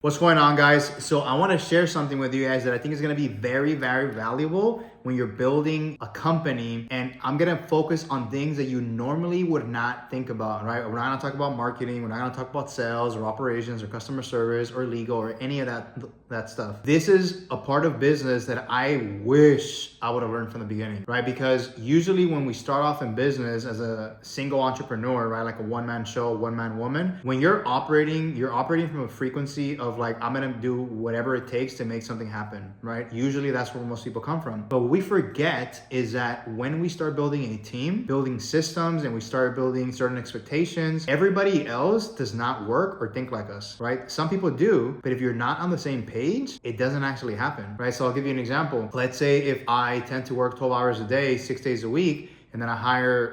What's going on, guys? So I want to share something with you guys that I think is going to be very, very valuable when you're building a company. And I'm going to focus on things that you normally would not think about, right? We're not going to talk about marketing. We're not going to talk about sales or operations or customer service or legal or any of that stuff. This is a part of business that I wish I would have learned from the beginning, right? Because usually when we start off in business as a single entrepreneur, right? Like a one-man show, one-man woman, when you're operating from a frequency of like, I'm gonna do whatever it takes to make something happen, right? Usually that's where most people come from. But what we forget is that when we start building a team, building systems, and we start building certain expectations, everybody else does not work or think like us, right? Some people do, but if you're not on the same page, it doesn't actually happen, right? So I'll give you an example. Let's say if I tend to work 12 hours a day, 6 days a week, and then I hire,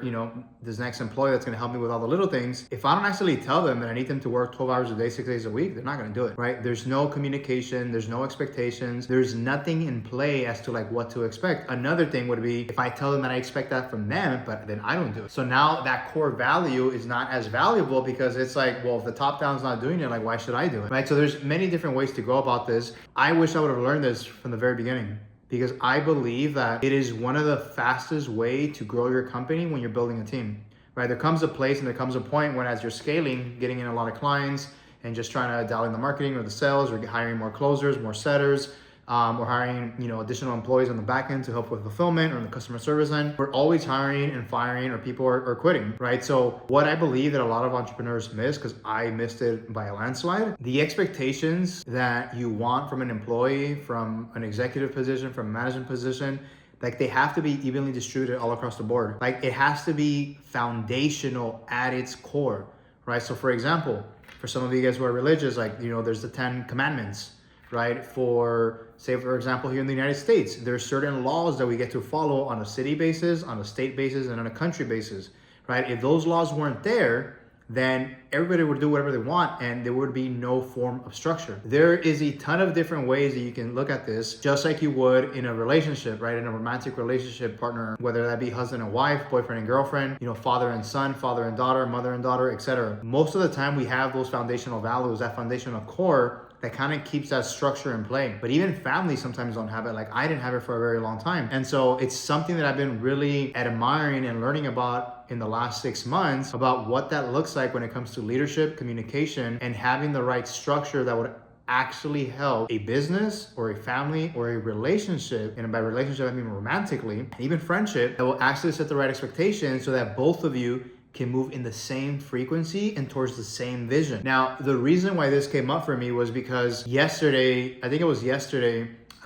this next employee that's gonna help me with all the little things. If I don't actually tell them that I need them to work 12 hours a day, 6 days a week, they're not gonna do it, right? There's no communication, there's no expectations, there's nothing in play as to like what to expect. Another thing would be if I tell them that I expect that from them, but then I don't do it. So now that core value is not as valuable because it's like, well, if the top down's not doing it, like why should I do it, right? So there's many different ways to go about this. I wish I would have learned this from the very beginning, because I believe that it is one of the fastest way to grow your company when you're building a team, right? There comes a place and there comes a point when as you're scaling, getting in a lot of clients and just trying to dial in the marketing or the sales or hiring more closers, more setters, or hiring, additional employees on the back end to help with fulfillment or on the customer service end. We're always hiring and firing, or people are quitting, right? So what I believe that a lot of entrepreneurs miss, because I missed it by a landslide, the expectations that you want from an employee, from an executive position, from a management position, like they have to be evenly distributed all across the board. Like it has to be foundational at its core, right? So for example, for some of you guys who are religious, like, there's the 10 commandments, right? For example, here in the United States, there's certain laws that we get to follow on a city basis, on a state basis, and on a country basis, right? If those laws weren't there, then everybody would do whatever they want and there would be no form of structure. There is a ton of different ways that you can look at this, just like you would in a relationship, right? In a romantic relationship partner, whether that be husband and wife, boyfriend and girlfriend, father and son, father and daughter, mother and daughter, etc. Most of the time we have those foundational values, that foundational core that kind of keeps that structure in play. But even families sometimes don't have it. Like I didn't have it for a very long time. And so it's something that I've been really admiring and learning about in the last 6 months, about what that looks like when it comes to leadership, communication, and having the right structure that would actually help a business or a family or a relationship, and by relationship I mean romantically, and even friendship, that will actually set the right expectations so that both of you can move in the same frequency and towards the same vision. Now, the reason why this came up for me was because yesterday, I don't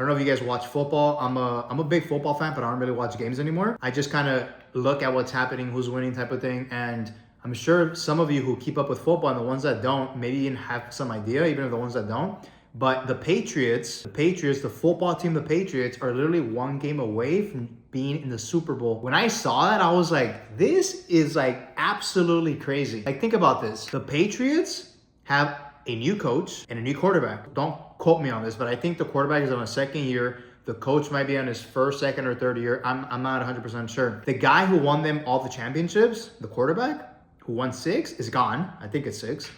know if you guys watch football. I'm a big football fan, but I don't really watch games anymore. I just kind of look at what's happening, who's winning type of thing. And I'm sure some of you who keep up with football and the ones that don't, maybe even have some idea, even if the ones that don't. But the Patriots, the football team, the Patriots are literally one game away from being in the Super Bowl. When I saw that, I was like, this is like absolutely crazy. Like think about this. The Patriots have a new coach and a new quarterback. Don't quote me on this, but I think the quarterback is on his second year. The coach might be on his first, second, or third year. I'm not 100% sure. The guy who won them all the championships, the quarterback who won 6, is gone. I think it's 6.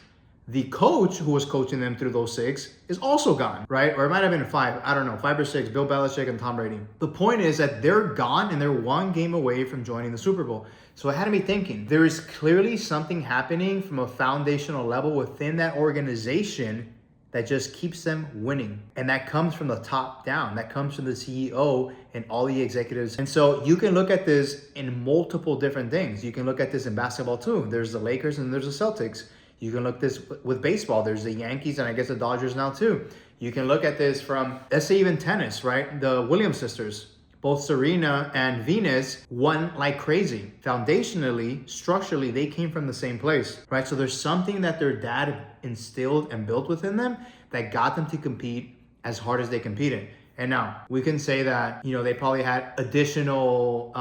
The coach who was coaching them through those 6 is also gone, right? Or it might have been 5, I don't know, 5 or 6, Bill Belichick and Tom Brady. The point is that they're gone and they're one game away from joining the Super Bowl. So it had me thinking, there is clearly something happening from a foundational level within that organization that just keeps them winning. And that comes from the top down. That comes from the CEO and all the executives. And so you can look at this in multiple different things. You can look at this in basketball too. There's the Lakers and there's the Celtics. You can look at this with baseball. There's the Yankees and I guess the Dodgers now too. You can look at this from, let's say even tennis, right? The Williams sisters. Both Serena and Venus won like crazy. Foundationally, structurally, they came from the same place, right? So there's something that their dad instilled and built within them that got them to compete as hard as they competed. And now we can say that, they probably had additional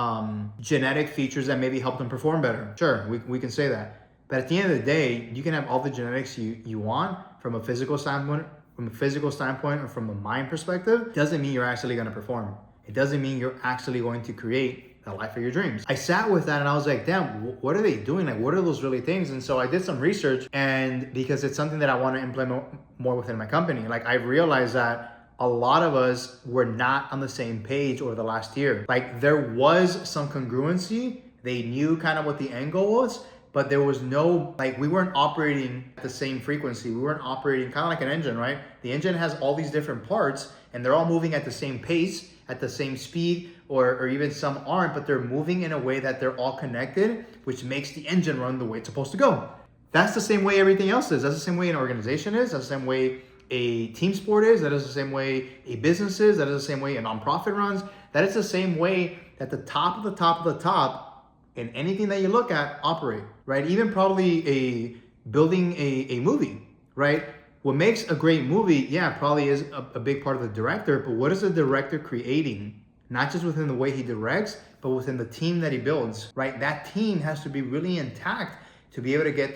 genetic features that maybe helped them perform better. Sure, we can say that. But at the end of the day, you can have all the genetics you want from a physical standpoint, or from a mind perspective. Doesn't mean you're actually going to perform. It doesn't mean you're actually going to create the life of your dreams. I sat with that and I was like, damn, what are they doing? Like, what are those really things? And so I did some research, and because it's something that I want to implement more within my company, like I realized that a lot of us were not on the same page over the last year. Like there was some congruency. They knew kind of what the end goal was, but there was no, like we weren't operating at the same frequency. We weren't operating kind of like an engine, right? The engine has all these different parts and they're all moving at the same pace, at the same speed, or even some aren't, but they're moving in a way that they're all connected, which makes the engine run the way it's supposed to go. That's the same way everything else is. That's the same way an organization is. That's the same way a team sport is. That is the same way a business is. That is the same way a nonprofit runs. That is the same way that the top of the top of the top in anything that you look at operate, right? Even probably building a movie, right? What makes a great movie, yeah, probably is a big part of the director, but what is the director creating? Not just within the way he directs, but within the team that he builds, right? That team has to be really intact to be able to get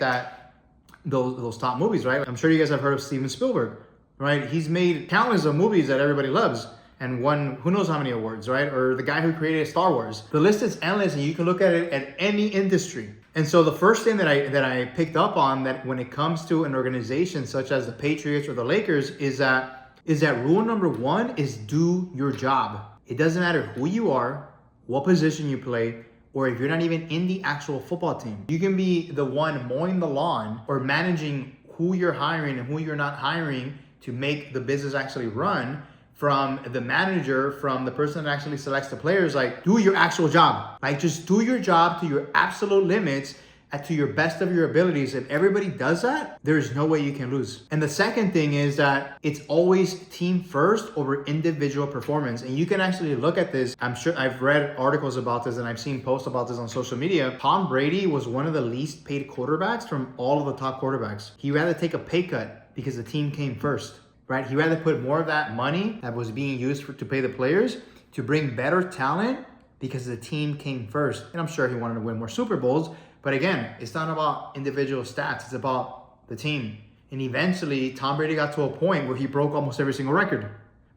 those top movies, right? I'm sure you guys have heard of Steven Spielberg, right? He's made countless of movies that everybody loves and won who knows how many awards, right? Or the guy who created Star Wars. The list is endless and you can look at it at any industry. And so the first thing that I picked up on, that when it comes to an organization such as the Patriots or the Lakers, is that rule number one is do your job. It doesn't matter who you are, what position you play, or if you're not even in the actual football team. You can be the one mowing the lawn or managing who you're hiring and who you're not hiring to make the business actually run, from the manager, from the person that actually selects the players. Like, do your actual job. Like, just do your job to your absolute limits and to your best of your abilities. If everybody does that, there's no way you can lose. And the second thing is that it's always team first over individual performance. And you can actually look at this. I'm sure I've read articles about this and I've seen posts about this on social media. Tom Brady was one of the least paid quarterbacks from all of the top quarterbacks. He rather take a pay cut because the team came first, right? He rather put more of that money that was being used to pay the players to bring better talent because the team came first. And I'm sure he wanted to win more Super Bowls. But again, it's not about individual stats. It's about the team. And eventually, Tom Brady got to a point where he broke almost every single record,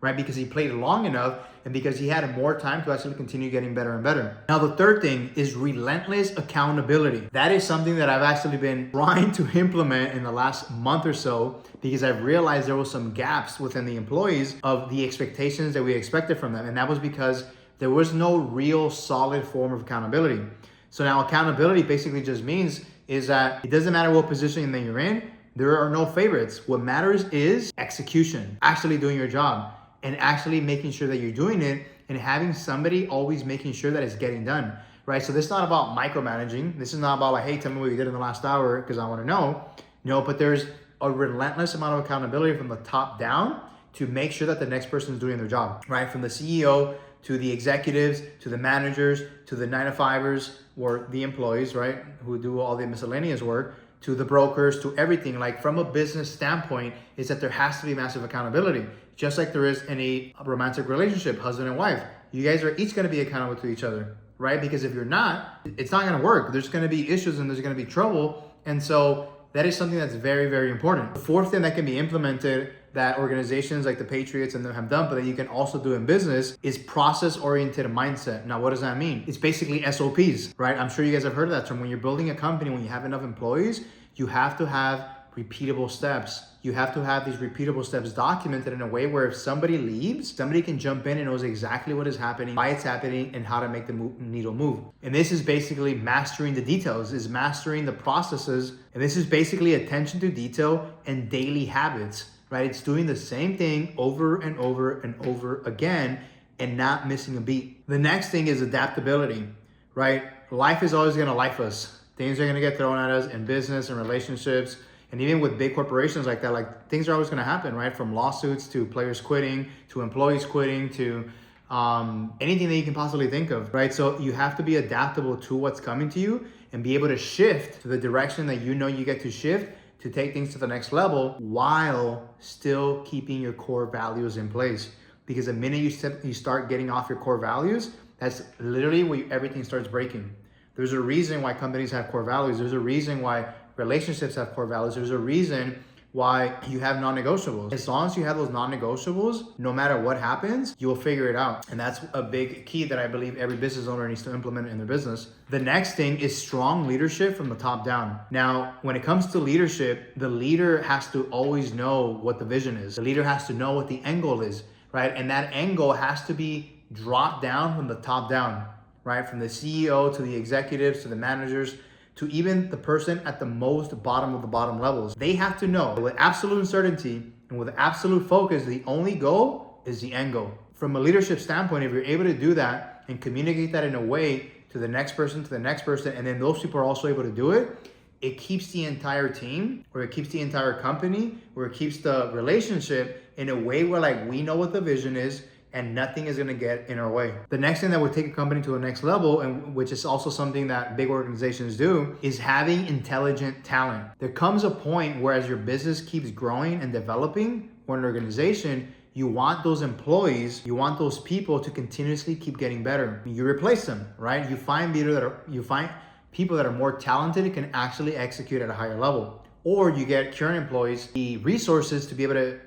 right? Because he played long enough and because he had more time to actually continue getting better and better. Now, the third thing is relentless accountability. That is something that I've actually been trying to implement in the last month or so, because I've realized there was some gaps within the employees of the expectations that we expected from them. And that was because there was no real solid form of accountability. So now accountability basically just means is that it doesn't matter what position that you're in, there are no favorites. What matters is execution, actually doing your job and actually making sure that you're doing it and having somebody always making sure that it's getting done, right? So this is not about micromanaging. This is not about like, hey, tell me what you did in the last hour because I want to know. No, but there's a relentless amount of accountability from the top down to make sure that the next person is doing their job, right? From the CEO to the executives, to the managers, to the 9-to-5ers or the employees, right? Who do all the miscellaneous work, to the brokers, to everything. Like from a business standpoint, is that there has to be massive accountability. Just like there is in a romantic relationship, husband and wife. You guys are each gonna be accountable to each other, right? Because if you're not, it's not gonna work. There's gonna be issues and there's gonna be trouble. And so that is something that's very, very important. The fourth thing that can be implemented that organizations like the Patriots and them have done, but that you can also do in business, is process-oriented mindset. Now, what does that mean? It's basically SOPs, right? I'm sure you guys have heard of that term. When you're building a company, when you have enough employees, you have to have repeatable steps. You have to have these repeatable steps documented in a way where if somebody leaves, somebody can jump in and knows exactly what is happening, why it's happening, and how to make the needle move. And this is basically mastering the details, is mastering the processes. And this is basically attention to detail and daily habits, right? It's doing the same thing over and over and over again and not missing a beat. The next thing is adaptability, right? Life is always gonna life us. Things are gonna get thrown at us in business and relationships. And even with big corporations like that, like things are always gonna happen, right? From lawsuits to players quitting, to employees quitting, to anything that you can possibly think of, right? So you have to be adaptable to what's coming to you and be able to shift to the direction that you know you get to shift to take things to the next level while still keeping your core values in place. Because the minute you start getting off your core values, that's literally where everything starts breaking. There's a reason why companies have core values. There's a reason why relationships have core values. There's a reason why you have non-negotiables. As long as you have those non-negotiables, no matter what happens, you will figure it out. And that's a big key that I believe every business owner needs to implement in their business. The next thing is strong leadership from the top down. Now, when it comes to leadership, the leader has to always know what the vision is. The leader has to know what the end goal is, right? And that end goal has to be dropped down from the top down, right? From the CEO to the executives to the managers to even the person at the most bottom of the bottom levels. They have to know with absolute certainty and with absolute focus, the only goal is the end goal. From a leadership standpoint, if you're able to do that and communicate that in a way to the next person, and then those people are also able to do it, it keeps the entire team, or it keeps the entire company, or it keeps the relationship in a way where like we know what the vision is, and nothing is gonna get in our way. The next thing that would take a company to the next level, and which is also something that big organizations do, is having intelligent talent. There comes a point where as your business keeps growing and developing, or an organization, you want those employees, you want those people to continuously keep getting better. You replace them, right? You find people that are more talented and can actually execute at a higher level. Or you get current employees the resources to be able to,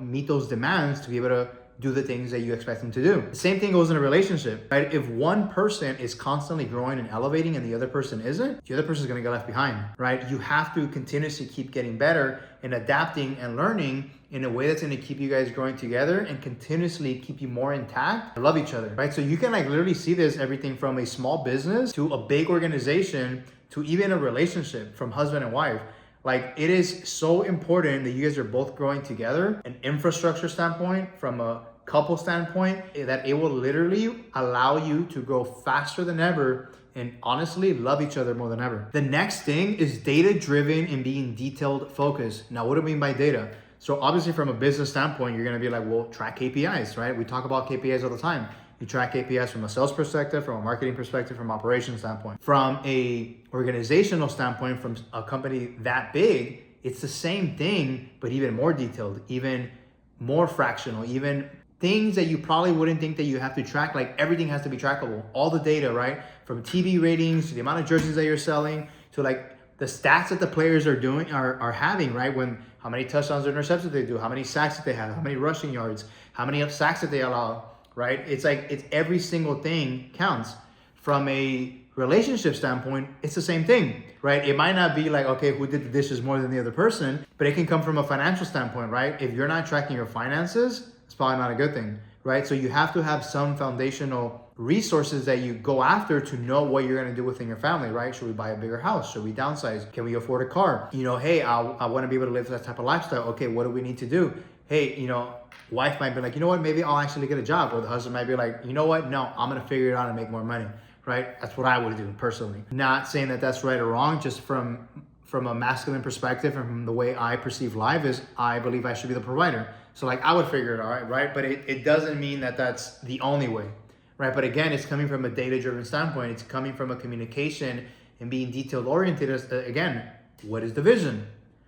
meet those demands, to be able to do the things that you expect them to do. The same thing goes in a relationship, right? If one person is constantly growing and elevating and the other person isn't, the other person is gonna get left behind, right? You have to continuously keep getting better and adapting and learning in a way that's gonna keep you guys growing together and continuously keep you more intact and love each other, right? So you can like literally see this everything from a small business to a big organization to even a relationship from husband and wife. Like it is so important that you guys are both growing together, an infrastructure standpoint, from a couple standpoint, that it will literally allow you to grow faster than ever and honestly love each other more than ever. The next thing is data-driven and being detailed focused. Now, what do I mean by data? So obviously from a business standpoint, you're gonna be like, well, track KPIs, right? We talk about KPIs all the time. You track KPIs from a sales perspective, from a marketing perspective, from an operations standpoint. From a organizational standpoint, from a company that big, it's the same thing, but even more detailed, even more fractional, even things that you probably wouldn't think that you have to track. Like everything has to be trackable. All the data, right? From TV ratings to the amount of jerseys that you're selling to like the stats that the players are doing, are having, right? How many touchdowns or interceptions they do, how many sacks that they have, how many rushing yards, how many sacks that they allow, right? It's every single thing counts. From a relationship standpoint, it's the same thing, right? It might not be like, okay, who did the dishes more than the other person, but it can come from a financial standpoint, right? If you're not tracking your finances, it's probably not a good thing, right? So you have to have some foundational resources that you go after to know what you're gonna do within your family, right? Should we buy a bigger house? Should we downsize? Can we afford a car? Hey, I wanna be able to live that type of lifestyle. Okay, what do we need to do? Hey, wife might be like, maybe I'll actually get a job. Or the husband might be like, no, I'm gonna figure it out and make more money, right? That's what I would do personally. Not saying that that's right or wrong, just from a masculine perspective and from the way I perceive life is I believe I should be the provider. So like I would figure it out, right? But it doesn't mean that that's the only way, right? But again, it's coming from a data-driven standpoint. It's coming from a communication and being detail-oriented. Again, what is the vision,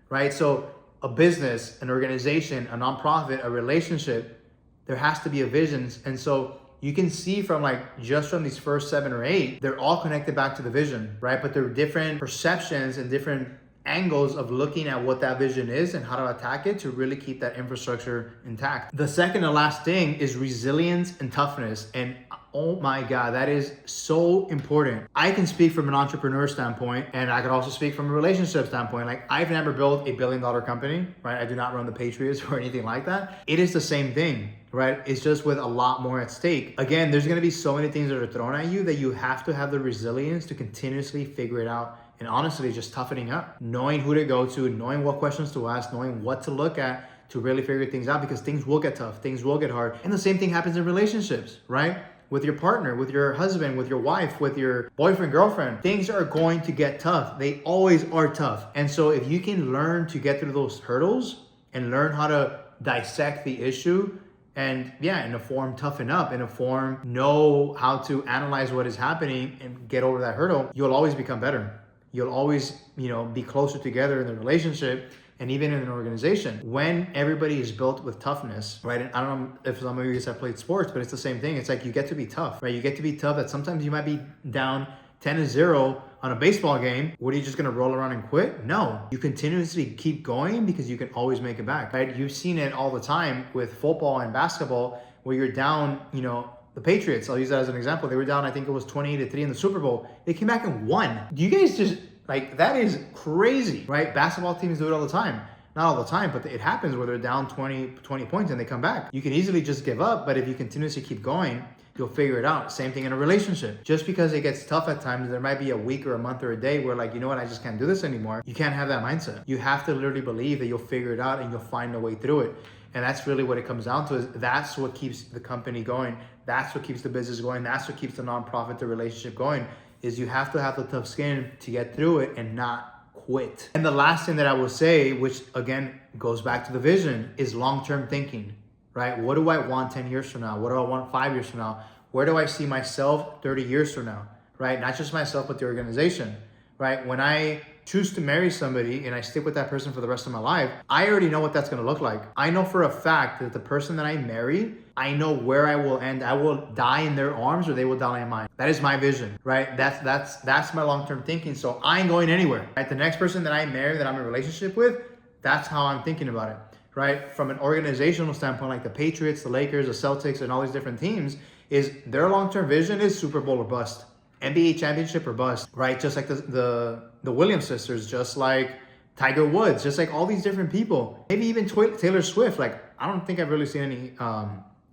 right? So a business, an organization, a nonprofit, a relationship, there has to be a vision. And so you can see from just from these first 7 or 8, they're all connected back to the vision, right? But there are different perceptions and different angles of looking at what that vision is and how to attack it to really keep that infrastructure intact. The second and last thing is resilience and toughness. And oh my God, that is so important. I can speak from an entrepreneur standpoint, and I could also speak from a relationship standpoint. Like I've never built $1 billion company, right? I do not run the Patriots or anything like that. It is the same thing, right? It's just with a lot more at stake. Again, there's gonna be so many things that are thrown at you that you have to have the resilience to continuously figure it out. And honestly, just toughening up, knowing who to go to, knowing what questions to ask, knowing what to look at to really figure things out, because things will get tough, things will get hard. And the same thing happens in relationships, right? With your partner, with your husband, with your wife, with your boyfriend, girlfriend, things are going to get tough. They always are tough. And so if you can learn to get through those hurdles and learn how to dissect the issue and in a form toughen up, in a form know how to analyze what is happening and get over that hurdle, you'll always become better. You'll always, be closer together in the relationship and even in an organization. When everybody is built with toughness, right? And I don't know if some of you guys have played sports, but it's the same thing. It's like you get to be tough, right? You get to be tough that sometimes you might be down 10-0 on a baseball game, what are you just gonna roll around and quit? No, you continuously keep going because you can always make it back, right? You've seen it all the time with football and basketball where you're down, the Patriots, I'll use that as an example. They were down, I think it was 28-3 in the Super Bowl. They came back and won. Do you guys just, that is crazy, right? Basketball teams do it all the time. Not all the time, but it happens where they're down 20 points and they come back. You can easily just give up, but if you continuously keep going, you'll figure it out. Same thing in a relationship. Just because it gets tough at times, there might be a week or a month or a day where you know what, I just can't do this anymore. You can't have that mindset. You have to literally believe that you'll figure it out and you'll find a way through it. And that's really what it comes down to, is that's what keeps the company going. That's what keeps the business going. That's what keeps the nonprofit, the relationship going, is you have to have the tough skin to get through it and not quit. And the last thing that I will say, which again goes back to the vision, is long-term thinking, right? What do I want 10 years from now? What do I want 5 years from now? Where do I see myself 30 years from now, right? Not just myself, but the organization, right? When I choose to marry somebody and I stick with that person for the rest of my life, I already know what that's gonna look like. I know for a fact that the person that I marry, I know where I will end. I will die in their arms or they will die in mine. That is my vision, right? That's my long-term thinking. So I ain't going anywhere, right? The next person that I marry, that I'm in a relationship with, that's how I'm thinking about it, right? From an organizational standpoint, like the Patriots, the Lakers, the Celtics, and all these different teams, is their long-term vision is Super Bowl or bust. NBA championship or bust, right? Just like the Williams sisters, just like Tiger Woods, just like all these different people. Maybe even Taylor Swift. I don't think I've really seen any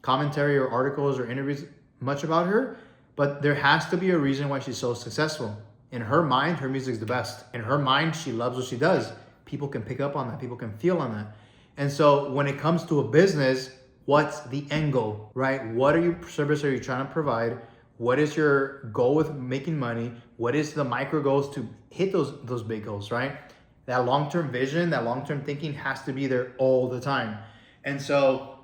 commentary or articles or interviews much about her, but there has to be a reason why she's so successful. In her mind, her music's the best. In her mind, she loves what she does. People can pick up on that. People can feel on that. And so when it comes to a business, what's the end goal, right? What service are you trying to provide? What is your goal with making money? What is the micro goals to hit those big goals, right? That long-term vision, that long-term thinking has to be there all the time. And so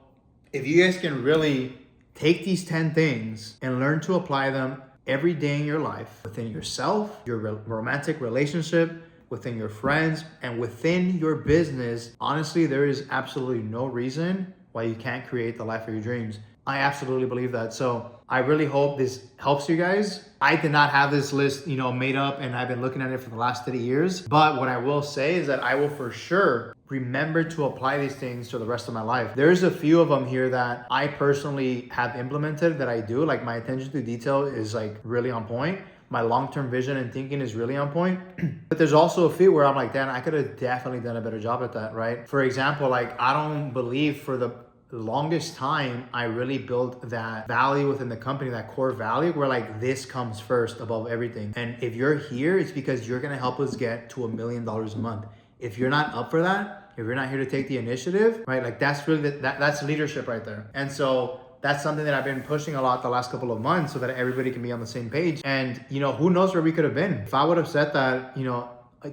if you guys can really take these 10 things and learn to apply them every day in your life, within yourself, your romantic relationship, within your friends, and within your business, honestly, there is absolutely no reason why you can't create the life of your dreams. I absolutely believe that. So I really hope this helps you guys. I did not have this list, made up, and I've been looking at it for the last 30 years. But what I will say is that I will for sure remember to apply these things to the rest of my life. There's a few of them here that I personally have implemented that I do. Like my attention to detail is really on point. My long-term vision and thinking is really on point. But there's also a few where I'm like, Dan, I could have definitely done a better job at that, right? For example, I don't believe for the longest time I really built that value within the company, that core value where this comes first above everything. And if you're here, it's because you're gonna help us get to $1 million a month. If you're not up for that, if you're not here to take the initiative, right? That's really that's leadership right there. And so that's something that I've been pushing a lot the last couple of months so that everybody can be on the same page. And who knows where we could have been. If I would have said that,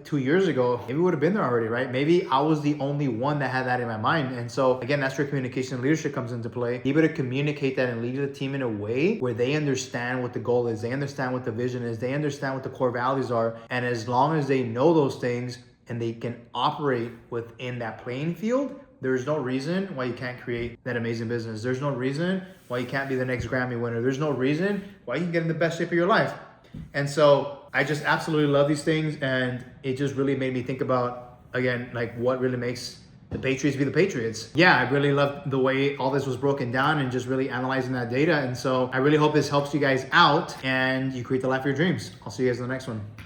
2 years ago, maybe we would have been there already, right? Maybe I was the only one that had that in my mind. And so again, that's where communication and leadership comes into play. Be able to communicate that and lead the team in a way where they understand what the goal is, they understand what the vision is, they understand what the core values are. And as long as they know those things and they can operate within that playing field, there's no reason why you can't create that amazing business. There's no reason why you can't be the next Grammy winner. There's no reason why you can get in the best shape of your life. And so I just absolutely love these things, and it just really made me think about, again, what really makes the Patriots be the Patriots. Yeah, I really love the way all this was broken down and just really analyzing that data. And so I really hope this helps you guys out and you create the life of your dreams. I'll see you guys in the next one.